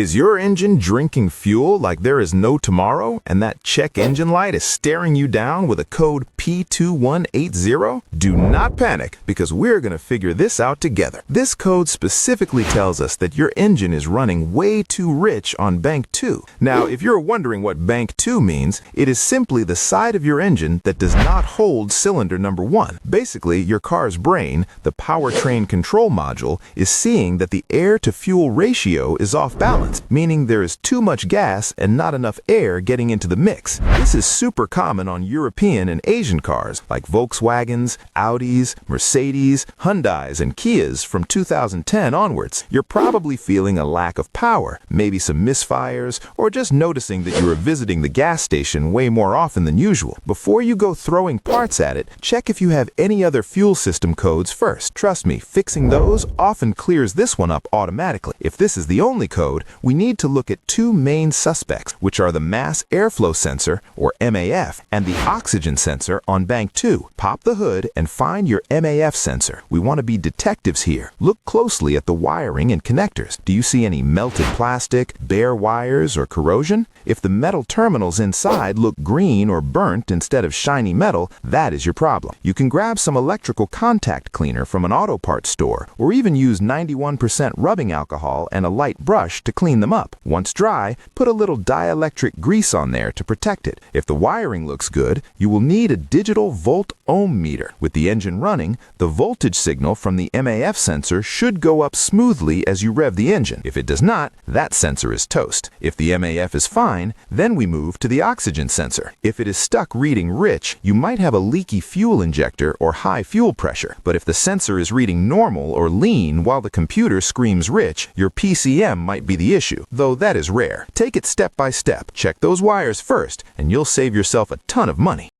Is your engine drinking fuel like there is no tomorrow, and that check engine light is staring you down with a code P2180? Do not panic, because we're going to figure this out together. This code specifically tells us that your engine is running way too rich on bank 2. Now, if you're wondering what bank 2 means, it is simply the side of your engine that does not hold cylinder number 1. Basically, your car's brain, the Powertrain Control Module, is seeing that the air-to-fuel ratio is off balance, meaning there is too much gas and not enough air getting into the mix. This is super common on European and Asian cars like Volkswagens, Audis, Mercedes, Hyundais, and Kias from 2010 onwards. You're probably feeling a lack of power, maybe some misfires, or just noticing that you are visiting the gas station way more often than usual. Before you go throwing parts at it, check if you have any other fuel system codes first. Trust me, fixing those often clears this one up automatically. If this is the only code, we need to look at two main suspects, which are the mass airflow sensor, or MAF, and the oxygen sensor on bank 2. Pop the hood and find your MAF sensor. We want to be detectives here. Look closely at the wiring and connectors. Do you see any melted plastic, bare wires, or corrosion? If the metal terminals inside look green or burnt instead of shiny metal, that is your problem. You can grab some electrical contact cleaner from an auto parts store, or even use 91% rubbing alcohol and a light brush to clean them up. Once dry, put a little dielectric grease on there to protect it. If the wiring looks good, you will need a digital volt-ohm meter. With the engine running, the voltage signal from the MAF sensor should go up smoothly as you rev the engine. If it does not, that sensor is toast. If the MAF is fine, then we move to the oxygen sensor. If it is stuck reading rich, you might have a leaky fuel injector or high fuel pressure. But if the sensor is reading normal or lean while the computer screams rich, your PCM might be the issue, though that is rare. Take it step by step. Check those wires first, and you'll save yourself a ton of money.